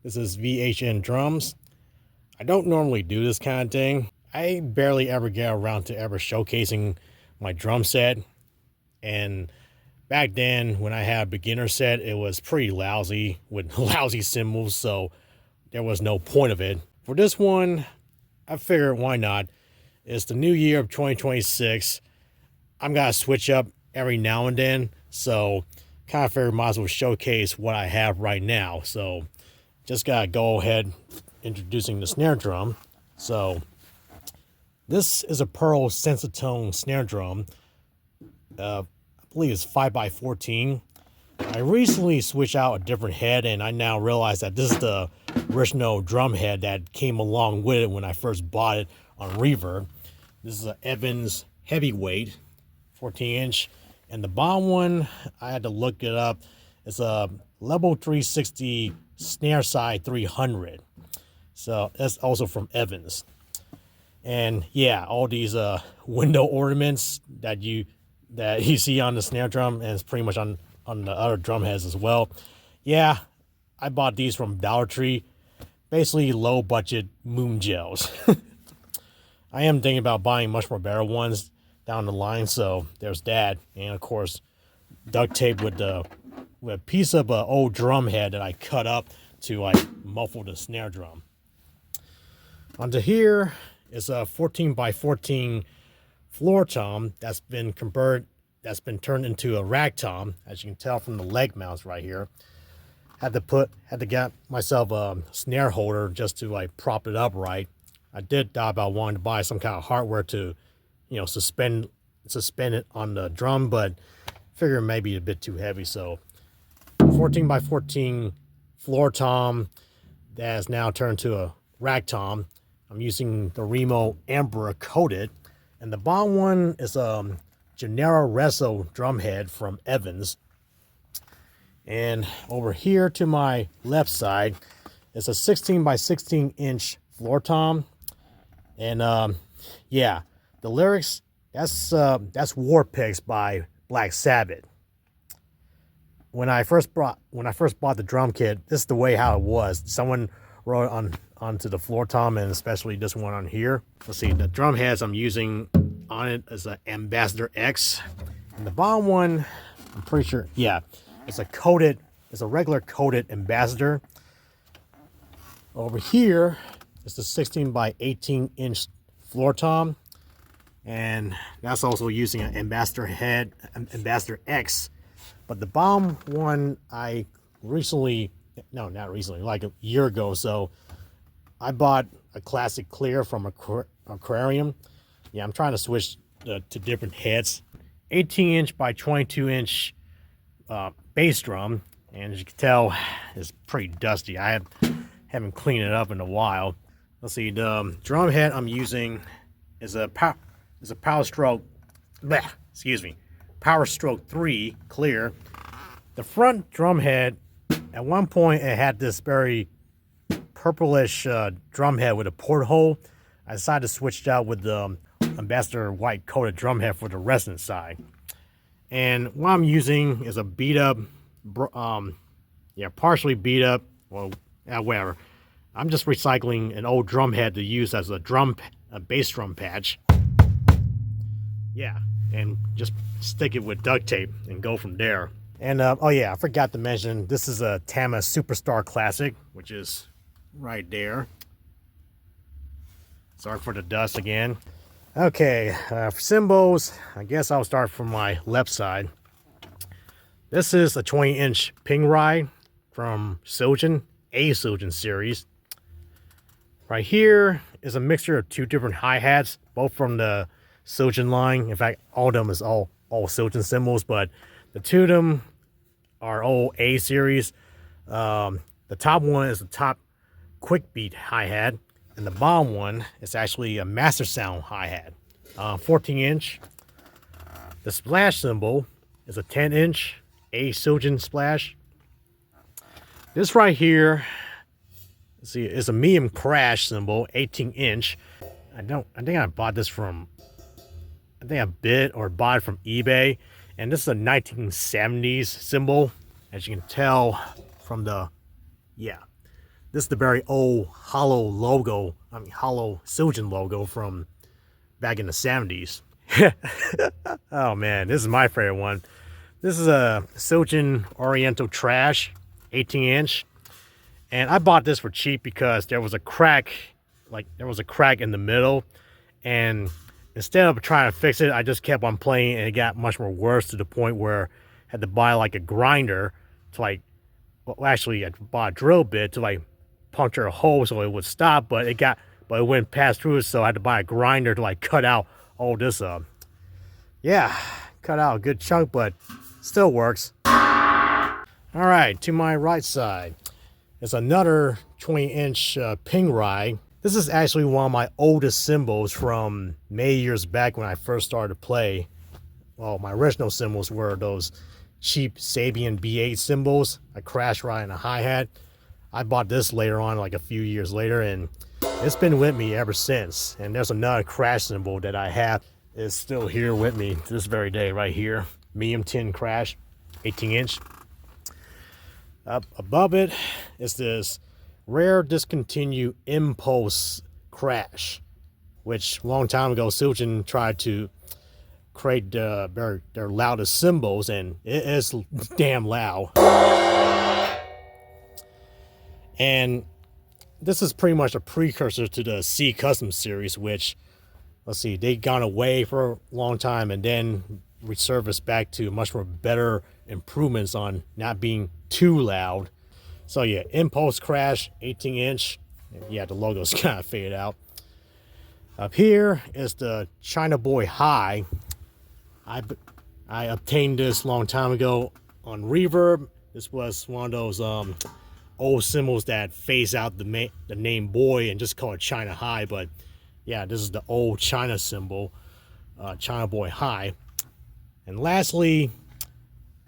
This is VHN Drums. I don't normally do this kind of thing. I barely ever get around to ever showcasing my drum set. And back then, when I had a beginner set, it was pretty lousy with lousy cymbals, so there was no point of it. For this one, I figured why not? It's the new year of 2026. I'm gonna switch up every now and then, so kind of figured might as well showcase what I have right now. So just gotta go ahead introducing the snare drum. So this is a Pearl Sensitone snare drum. I believe it's 5x14. I recently switched out a different head, and I now realize that this is the original drum head that came along with it when I first bought it on Reverb. This is an Evans heavyweight, 14-inch, and the bottom one, I had to look it up. It's a Level 360 snare side 300. So that's also from Evans. And yeah, all these window ornaments that you see on the snare drum, and it's pretty much on the other drum heads as well. Yeah, I bought these from Dollar Tree. Basically low budget moon gels. I am thinking about buying much more better ones down the line, so there's that. And of course, duct tape with a piece of an old drum head that I cut up to like muffle the snare drum. Onto here is a 14x14 floor tom that's been turned into a rack tom, as you can tell from the leg mounts right here. Had to get myself a snare holder just to like prop it up right. I did thought about wanting to buy some kind of hardware to, suspend it on the drum, but figure it may be a bit too heavy. So 14x14 floor tom that has now turned to a rack tom. I'm using the Remo Amber coated, and the bottom one is a Gennaro Reso drum head from Evans. And over here to my left side is a 16x16 floor tom. And yeah, the lyrics, that's War Pigs by Black Sabbath. When I first bought the drum kit, this is the way how it was. Someone wrote onto the floor tom, and especially this one on here. Let's see, the drum heads I'm using on it is an Ambassador X, and the bottom one, I'm pretty sure, yeah, it's a regular coated Ambassador. Over here is the 16x18 floor tom, and that's also using an Ambassador head, Ambassador X. But the bottom one, I recently, no, not recently, like a year ago, so I bought a Classic Clear from Aquarium. Yeah, I'm trying to switch to different heads. 18-inch by 22-inch bass drum, and as you can tell, it's pretty dusty. I haven't cleaned it up in a while. Let's see, the drum head I'm using is a Power Stroke 3 clear. The front drum head, at one point, it had this very purplish drum head with a porthole. I decided to switch it out with the Ambassador white coated drum head for the resonance side. And what I'm using is a beat up, partially beat up, well, whatever. I'm just recycling an old drum head to use as a bass drum patch. Yeah, and just stick it with duct tape and go from there. And oh yeah, I forgot to mention, this is a Tama Superstar Classic, which is right there. Sorry for the dust again. Okay, for cymbals, I guess I'll start from my left side. This is a 20-inch ping ride from Sojin, a Sojin series. Right here is a mixture of two different hi-hats, both from the Sojin line. In fact, all of them is all Sojin cymbals, but the two of them are all A series. The top one is the top quick beat hi-hat, and the bottom one is actually a master sound hi-hat. 14-inch. The splash cymbal is a 10-inch A Sojin splash. This right here, let's see, is a medium crash cymbal, 18-inch. I think I bought this from, I think I bought it from eBay, and this is a 1970s cymbal, as you can tell from the This is the very old hollow logo, hollow Siljan logo from back in the 70s. Oh man, this is my favorite one. This is a Siljan Oriental Trash, 18-inch. And I bought this for cheap because there was a crack, in the middle. And instead of trying to fix it, I just kept on playing, and it got much more worse to the point where I had to buy like a grinder to actually I bought a drill bit to puncture a hole so it would stop, but it went past through it, so I had to buy a grinder to cut out all this yeah, cut out a good chunk, but still works. All right, to my right side is another 20-inch ping ride. This is actually one of my oldest cymbals from many years back when I first started to play. Well, my original cymbals were those cheap Sabian B8 cymbals, a crash ride and a hi-hat. I bought this later on, like a few years later, and it's been with me ever since. And there's another crash cymbal that I have is still here with me to this very day right here. Medium tin crash, 18-inch. Up above it is this rare discontinued impulse crash, which a long time ago Siljan tried to create their loudest cymbals, and it is damn loud. And this is pretty much a precursor to the C Custom series, which, let's see, they'd gone away for a long time and then resurfaced back to much more better improvements on not being too loud. So yeah, impulse crash, 18-inch. Yeah, the logo's kind of faded out. Up here is the China Boy High. I obtained this a long time ago on Reverb. This was one of those old cymbals that phase out the name Boy and just call it China High. But yeah, this is the old China cymbal, China Boy High. And lastly,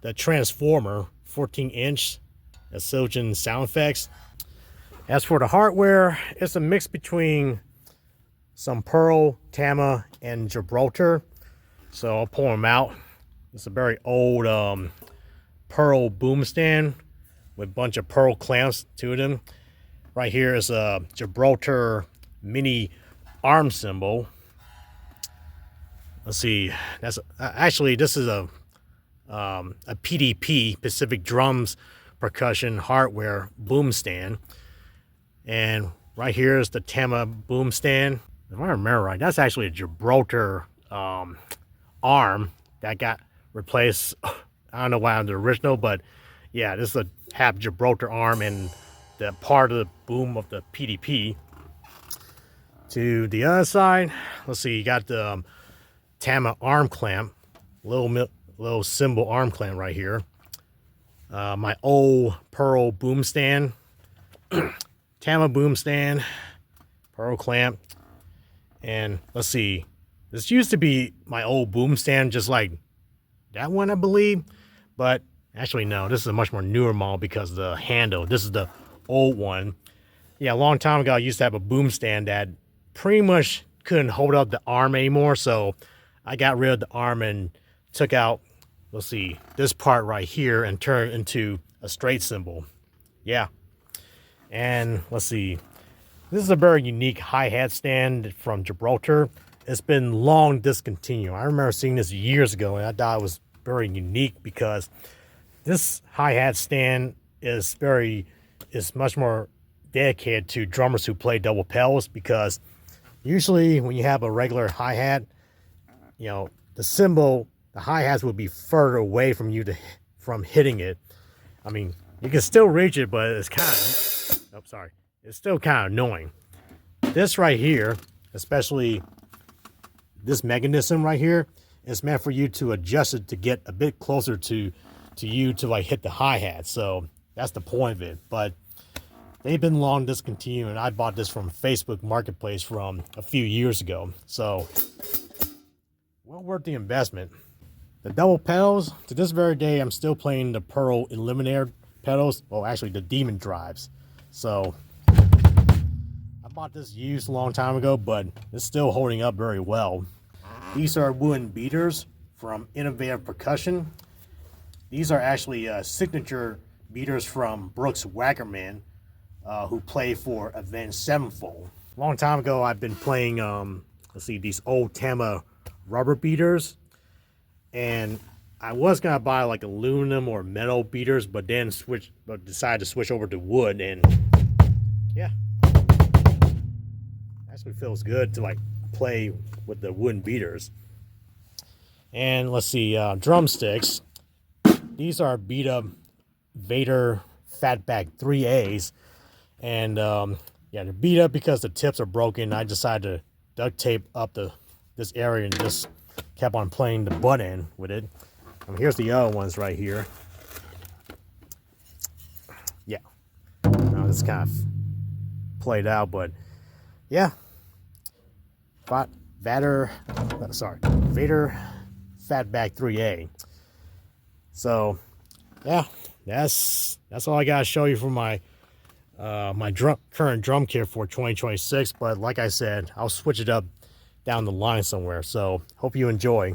the Transformer, 14-inch, a Siljan sound effects. As for the hardware, it's a mix between some Pearl, Tama, and Gibraltar. So I'll pull them out. It's a very old Pearl boom stand with a bunch of Pearl clamps to them. Right here is a Gibraltar mini arm cymbal. Let's see. That's actually, this is a PDP, Pacific Drums Percussion Hardware boom stand. And right here is the Tama boom stand. If I remember right, that's actually a Gibraltar arm that got replaced. I don't know why on the original, but yeah, this is a half Gibraltar arm and the part of the boom of the PDP. To the other side, let's see, you got the Tama arm clamp, little cymbal arm clamp right here. My old Pearl boom stand, Tama boom stand, Pearl clamp, and let's see, this used to be my old boom stand, just like that one, I believe, but actually no, this is a much more newer model because of the handle. This is the old one. Yeah, a long time ago I used to have a boom stand that pretty much couldn't hold up the arm anymore, so I got rid of the arm and took out, let's see, this part right here and turned it into a straight cymbal. Yeah. And let's see, this is a very unique hi-hat stand from Gibraltar. It's been long discontinued. I remember seeing this years ago and I thought it was very unique because this hi-hat stand is much more dedicated to drummers who play double pedals, because usually when you have a regular hi-hat, you know, the cymbal, the hi-hats will be further away from you from hitting it. I mean, you can still reach it, but it's kind of, it's still kind of annoying. This right here, especially this mechanism right here, is meant for you to adjust it to get a bit closer to you to hit the hi-hat. So that's the point of it. But they've been long discontinued, and I bought this from Facebook Marketplace from a few years ago. So well worth the investment. The double pedals, to this very day, I'm still playing the Pearl Eliminator pedals. Well, actually the Demon drives. So I bought this used a long time ago, but it's still holding up very well. These are wooden beaters from Innovative Percussion. These are actually signature beaters from Brooks Wackerman. who played for Avenged Sevenfold. A long time ago, I've been playing, let's see, these old Tama rubber beaters, and I was gonna buy like aluminum or metal beaters, but then decided to switch over to wood, and yeah, actually feels good to like play with the wooden beaters. And let's see, drumsticks. These are beat up Vader Fatback 3As, and yeah, they're beat up because the tips are broken. I decided to duct tape up this area and just kept on playing the butt end with it. Here's the other ones right here. Yeah, now this kind of played out, but yeah, Vader Fatback 3A. So yeah, that's all I gotta show you for my current drum kit for 2026. But like I said, I'll switch it up down the line somewhere. So hope you enjoy.